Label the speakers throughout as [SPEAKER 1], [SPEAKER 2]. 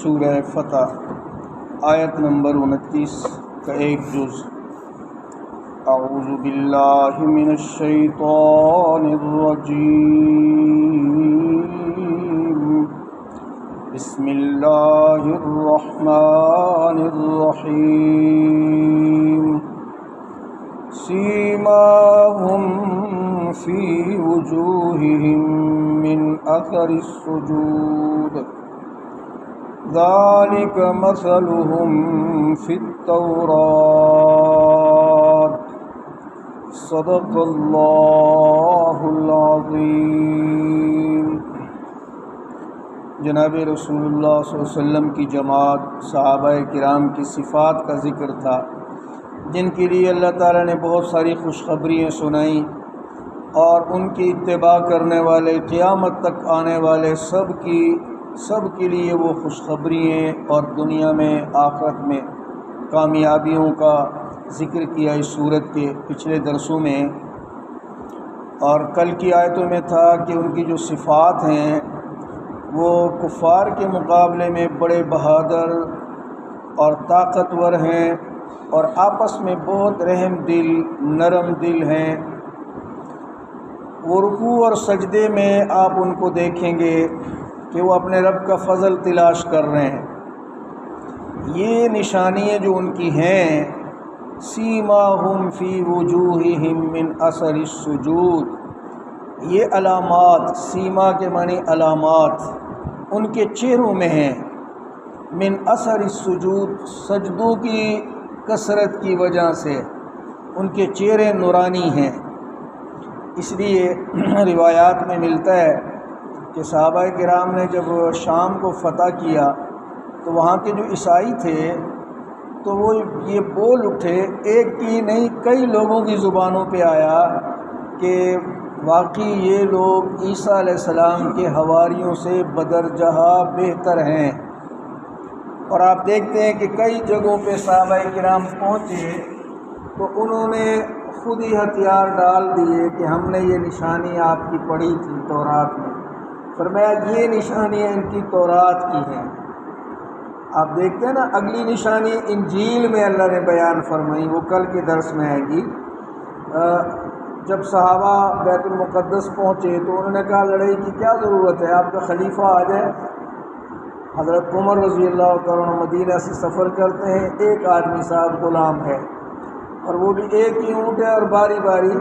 [SPEAKER 1] سورہ فتح آیت نمبر 29 کا ایک جز۔ اعوذ باللہ من الشیطان الرجیم، بسم اللہ الرحمن الرحیم۔ سیماہم فی وجوہہم من اثر السجود، ذالک مثلہم فی التوراۃ، صدق اللہ العظیم۔ جناب رسول اللہ صلی اللہ علیہ وسلم کی جماعت صحابہ کرام کی صفات کا ذکر تھا، جن کے لیے اللہ تعالیٰ نے بہت ساری خوشخبریاں سنائیں، اور ان کی اتباع کرنے والے قیامت تک آنے والے سب کے لیے وہ خوشخبری ہیں، اور دنیا میں آخرت میں کامیابیوں کا ذکر کیا اس صورت کے پچھلے درسوں میں۔ اور کل کی آیتوں میں تھا کہ ان کی جو صفات ہیں وہ کفار کے مقابلے میں بڑے بہادر اور طاقتور ہیں، اور آپس میں بہت رحم دل نرم دل ہیں۔ وہ رکوع اور سجدے میں آپ ان کو دیکھیں گے کہ وہ اپنے رب کا فضل تلاش کر رہے ہیں۔ یہ نشانیاں جو ان کی ہیں، سیماہم فی وجوہہم من اثر السجود، یہ علامات، سیما کے معنی علامات، ان کے چہروں میں ہیں۔ من اثر السجود، سجدوں کی کثرت کی وجہ سے ان کے چہرے نورانی ہیں۔ اس لیے روایات میں ملتا ہے کہ صحابہ کرام نے جب شام کو فتح کیا تو وہاں کے جو عیسائی تھے تو وہ یہ بول اٹھے، ایک کی نہیں کئی لوگوں کی زبانوں پہ آیا کہ واقعی یہ لوگ عیسیٰ علیہ السلام کے حواریوں سے بدرجہ بہتر ہیں۔ اور آپ دیکھتے ہیں کہ کئی جگہوں پہ صحابہ کرام پہنچے تو انہوں نے خود ہی ہتھیار ڈال دیے کہ ہم نے یہ نشانی آپ کی پڑھی تھی تورات میں، فرمایا یہ نشانیاں ان کی تورات کی ہیں۔ آپ دیکھتے ہیں نا، اگلی نشانی انجیل میں اللہ نے بیان فرمائی، وہ کل کے درس میں آئے گی۔ جب صحابہ بیت المقدس پہنچے تو انہوں نے کہا لڑائی کی کیا ضرورت ہے، آپ کا خلیفہ آ جائے۔ حضرت عمر رضی اللہ تعالیٰ عنہ مدینہ سے سفر کرتے ہیں، ایک آدمی صاحب غلام ہے، اور وہ بھی ایک ہی اونٹ ہے، اور باری باری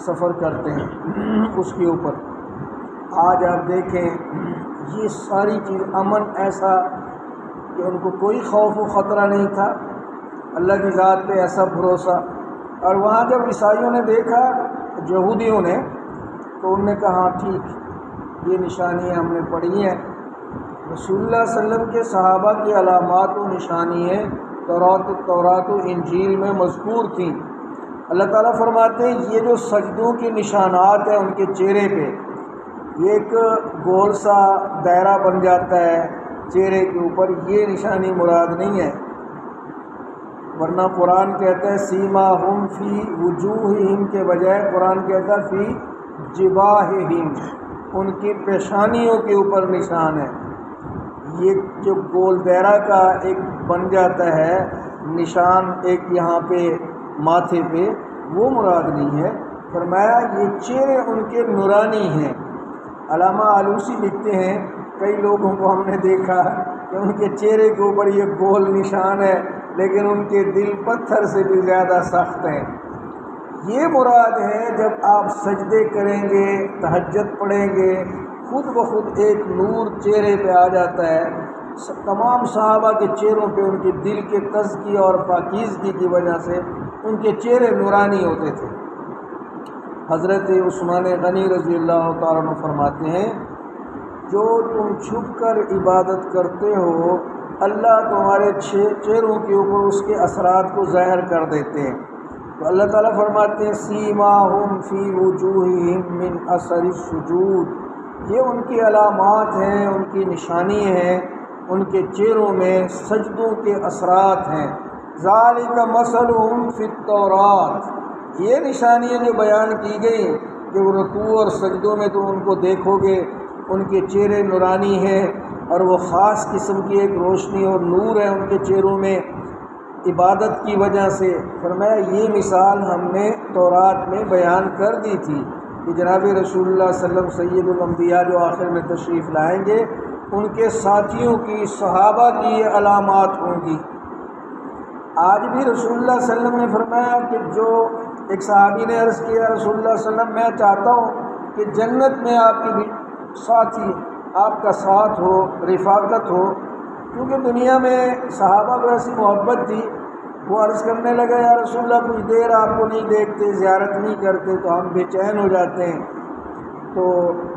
[SPEAKER 1] سفر کرتے ہیں اس کے اوپر۔ آج آپ دیکھیں یہ ساری چیز، امن ایسا کہ ان کو کوئی خوف و خطرہ نہیں تھا، اللہ کی ذات پہ ایسا بھروسہ۔ اور وہاں جب عیسائیوں نے دیکھا، یہودیوں نے، تو انہوں نے کہا ہاں ٹھیک، یہ نشانیاں ہم نے پڑھی ہیں۔ رسول اللہ صلی اللہ علیہ وسلم کے صحابہ کی علامات و نشانیاں تورات و انجیل میں مذکور تھیں۔ اللہ تعالیٰ فرماتے ہیں یہ جو سجدوں کے نشانات ہیں ان کے چہرے پہ، یہ ایک گول سا دائرہ بن جاتا ہے چہرے کے اوپر، یہ نشانی مراد نہیں ہے، ورنہ قرآن کہتا ہے سیماہم فی وجوہہم کے بجائے قرآن کہتا ہے فی جباہہم، ان کی پیشانیوں کے اوپر نشان ہے۔ یہ جو گول دائرہ کا ایک بن جاتا ہے نشان ایک یہاں پہ ماتھے پہ، وہ مراد نہیں ہے۔ فرمایا یہ چہرے ان کے نورانی ہیں۔ علامہ آلوسی لکھتے ہیں کئی لوگوں کو ہم نے دیکھا کہ ان کے چہرے کے اوپر یہ گول نشان ہے، لیکن ان کے دل پتھر سے بھی زیادہ سخت ہیں۔ یہ مراد ہے جب آپ سجدے کریں گے، تہجد پڑھیں گے، خود بخود ایک نور چہرے پہ آ جاتا ہے۔ تمام صحابہ کے چہروں پہ ان کے دل کے تزکیہ اور پاکیزگی کی وجہ سے ان کے چہرے نورانی ہوتے تھے۔ حضرت عثمان غنی رضی اللہ تعالیٰ عنہ فرماتے ہیں جو تم چھپ کر عبادت کرتے ہو، اللہ تمہارے چہروں کے اوپر اس کے اثرات کو ظاہر کر دیتے ہیں۔ تو اللہ تعالیٰ فرماتے ہیں سیماہم فی وجوہہم من اثر السجود، یہ ان کی علامات ہیں، ان کی نشانی ہیں، ان کے چہروں میں سجدوں کے اثرات ہیں۔ ذالک مثلہم فی التوراۃ، یہ نشانیاں جو بیان کی گئی کہ وہ رکوع اور سجدوں میں تم ان کو دیکھو گے، ان کے چہرے نورانی ہیں، اور وہ خاص قسم کی ایک روشنی اور نور ہے ان کے چہروں میں عبادت کی وجہ سے۔ فرمایا یہ مثال ہم نے تورات میں بیان کر دی تھی کہ جناب رسول اللہ صلی اللہ علیہ وسلم سید الانبیاء جو آخر میں تشریف لائیں گے ان کے ساتھیوں کی، صحابہ کی یہ علامات ہوں گی۔ آج بھی رسول اللہ صلی اللہ علیہ وسلم نے فرمایا کہ جو ایک صحابی نے عرض کیا رسول اللہ صلی اللہ علیہ وسلم میں چاہتا ہوں کہ جنت میں آپ کی بھی ساتھی، آپ کا ساتھ ہو، رفاقت ہو، کیونکہ دنیا میں صحابہ کو ایسی محبت تھی۔ وہ عرض کرنے لگا یا رسول اللہ کچھ دیر آپ کو نہیں دیکھتے، زیارت نہیں کرتے تو ہم بے چین ہو جاتے ہیں، تو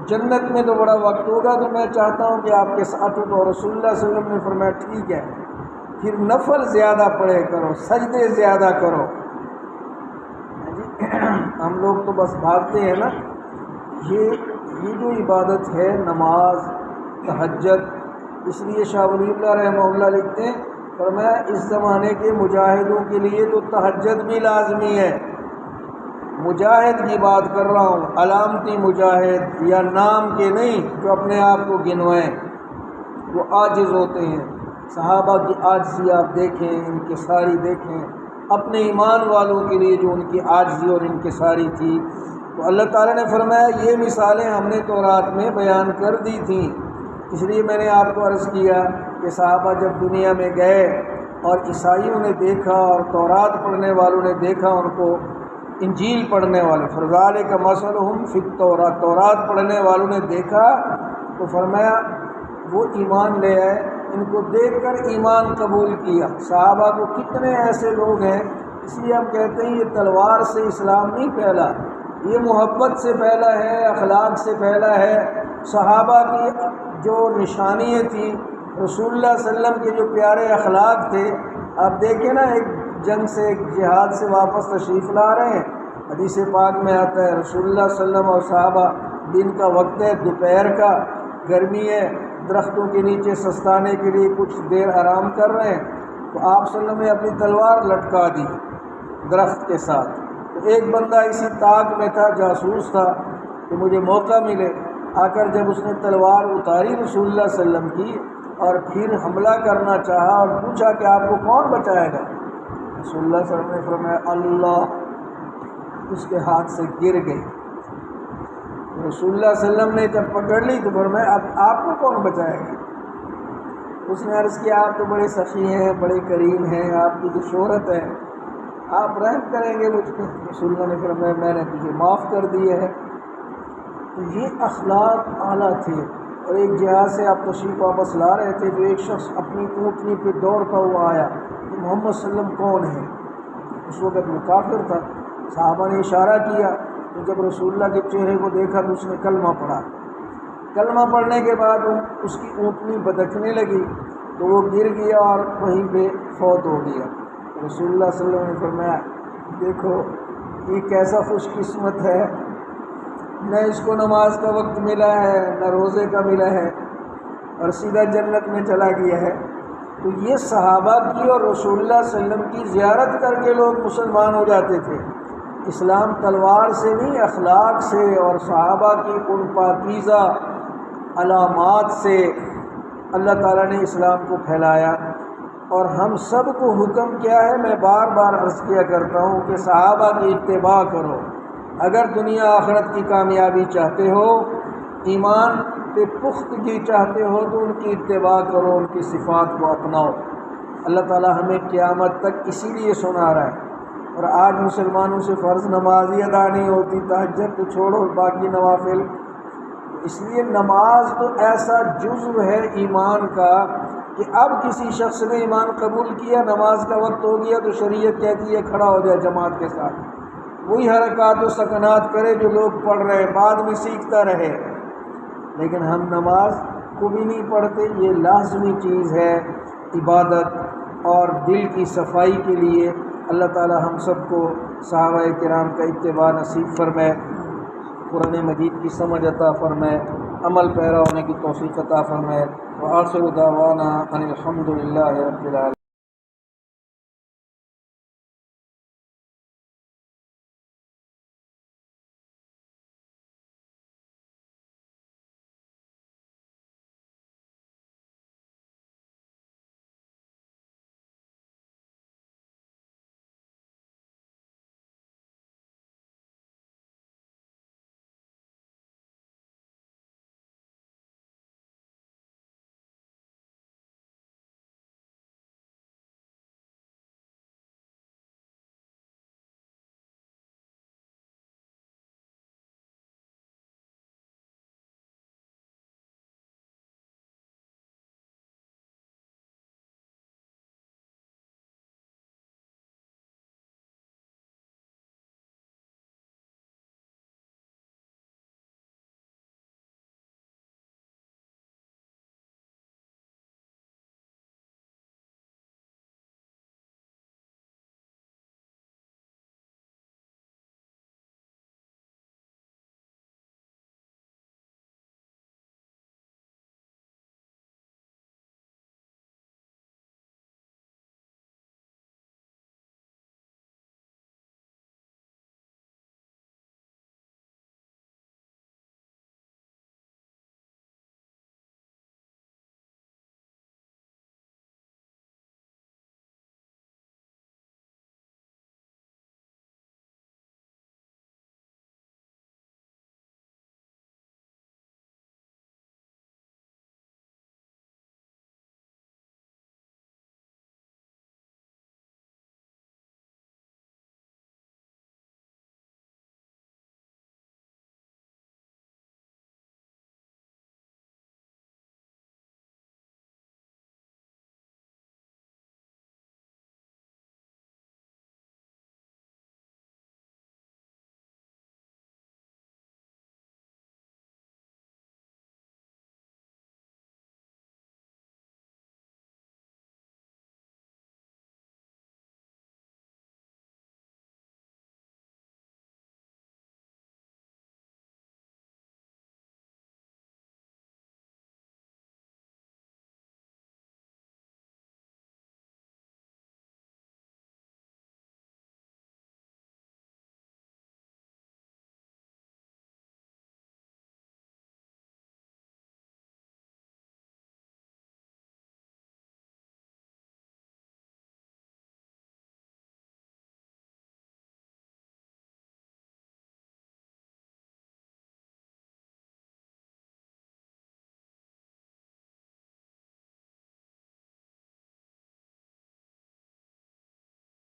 [SPEAKER 1] جنت میں تو بڑا وقت ہوگا تو میں چاہتا ہوں کہ آپ کے ساتھ ہو۔ تو رسول اللہ صلی اللہ علیہ وسلم نے فرمایا ٹھیک ہے، پھر نفل زیادہ پڑھے کرو، سجدے زیادہ کرو۔ ہم لوگ تو بس بھاگتے ہیں نا۔ یہ جو عبادت ہے نماز، تہجد، اس لیے شاہ ولی اللہ رحمہ اللہ لکھتے ہیں، فرمایا اس زمانے کے مجاہدوں کے لیے تو تہجد بھی لازمی ہے۔ مجاہد کی بات کر رہا ہوں، علامتی مجاہد یا نام کے نہیں، جو اپنے آپ کو گنوائیں، وہ عاجز ہوتے ہیں۔ صحابہ کی عاجزی آپ دیکھیں، انکساری دیکھیں، اپنے ایمان والوں کے لیے جو ان کی عاجزی اور انکساری تھی۔ تو اللہ تعالیٰ نے فرمایا یہ مثالیں ہم نے تورات میں بیان کر دی تھیں۔ اس لیے میں نے آپ کو عرض کیا کہ صحابہ جب دنیا میں گئے اور عیسائیوں نے دیکھا اور تورات پڑھنے والوں نے دیکھا ان کو، انجیل پڑھنے والے، فَذَلِكَ مَثَلُهُمْ فِي التَّوْرَاةِ، تورات پڑھنے والوں نے دیکھا تو فرمایا وہ ایمان لے آئے، ان کو دیکھ کر ایمان قبول کیا۔ صحابہ کو کتنے ایسے لوگ ہیں، اس لیے ہم کہتے ہیں یہ تلوار سے اسلام نہیں پھیلا، یہ محبت سے پھیلا ہے، اخلاق سے پھیلا ہے۔ صحابہ کی جو نشانیاں تھیں، رسول اللہ صلی اللہ علیہ وسلم کے جو پیارے اخلاق تھے، آپ دیکھیں نا ایک جنگ سے، ایک جہاد سے واپس تشریف لا رہے ہیں، حدیث پاک میں آتا ہے رسول اللہ صلی اللہ علیہ وسلم اور صحابہ، دن کا وقت ہے، دوپہر کا، گرمی ہے، درختوں کے نیچے سستانے کے لیے کچھ دیر آرام کر رہے ہیں، تو آپ صلی اللہ علیہ وسلم نے اپنی تلوار لٹکا دی درخت کے ساتھ۔ تو ایک بندہ اسی طاق میں تھا، جاسوس تھا کہ مجھے موقع ملے، آ کر جب اس نے تلوار اتاری رسول اللہ صلی اللہ علیہ وسلم کی اور پھر حملہ کرنا چاہا اور پوچھا کہ آپ کو کون بچائے گا، رسول اللہ صلی اللہ علیہ وسلم نے فرمایا اللہ، اس کے ہاتھ سے گر گئی۔ رسول اللہ صلی اللہ علیہ وسلم نے جب پکڑ لی تو فرمایا اب آپ کو کون بچائے گا؟ اس نے عرض کیا آپ تو بڑے سخی ہیں، بڑے کریم ہیں، آپ کی تو شہرت ہے، آپ رحم کریں گے مجھ پہ؟ رسول اللہ نے فرمایا میں نے تجھے معاف کر دیا ہے۔ تو یہ اخلاق اعلیٰ تھے۔ اور ایک جہاد سے آپ تشریف واپس لا رہے تھے تو ایک شخص اپنی اونٹنی پہ دوڑتا ہوا آیا کہ محمد صلی اللہ علیہ وسلم کون ہے؟ اس وقت وہ کافر تھا۔ صحابہ نے اشارہ کیا تو جب رسول اللہ کے چہرے کو دیکھا تو اس نے کلمہ پڑھا۔ کلمہ پڑھنے کے بعد اس کی اونٹنی بدکنے لگی تو وہ گر گیا اور وہیں پہ فوت ہو گیا۔ رسول اللہ صلی اللہ علیہ وسلم نے فرمایا دیکھو یہ کیسا خوش قسمت ہے، نہ اس کو نماز کا وقت ملا ہے، نہ روزے کا ملا ہے، اور سیدھا جنت میں چلا گیا ہے۔ تو یہ صحابہ کی اور رسول اللہ صلی اللہ علیہ وسلم کی زیارت کر کے لوگ مسلمان ہو جاتے تھے۔ اسلام تلوار سے نہیں، اخلاق سے اور صحابہ کی ان پاکیزہ علامات سے اللہ تعالیٰ نے اسلام کو پھیلایا۔ اور ہم سب کو حکم کیا ہے، میں بار بار عرض کیا کرتا ہوں کہ صحابہ کی اتباع کرو۔ اگر دنیا آخرت کی کامیابی چاہتے ہو، ایمان پہ پختگی چاہتے ہو تو ان کی اتباع کرو، ان کی صفات کو اپناؤ۔ اللہ تعالیٰ ہمیں قیامت تک اسی لیے سنا رہا ہے۔ اور آج مسلمانوں سے فرض نماز ہی ادا نہیں ہوتی، تہجد تو چھوڑو، باقی نوافل۔ اس لیے نماز تو ایسا جزو ہے ایمان کا کہ اب کسی شخص نے ایمان قبول کیا، نماز کا وقت ہو گیا تو شریعت کہتی ہے کھڑا ہو جائے جماعت کے ساتھ، وہی حرکات و سکنات کرے جو لوگ پڑھ رہے ہیں، بعد میں سیکھتا رہے۔ لیکن ہم نماز کو بھی نہیں پڑھتے۔ یہ لازمی چیز ہے عبادت اور دل کی صفائی کے لیے۔ اللہ تعالی ہم سب کو صحابہ کرام کا اتباع نصیب فرمائے، قرآن مجید کی سمجھ عطا فرمائے، عمل پیرا ہونے کی توفیق عطا فرمائے۔ وآخر دعوانا ان الحمد للہ رب العالمین۔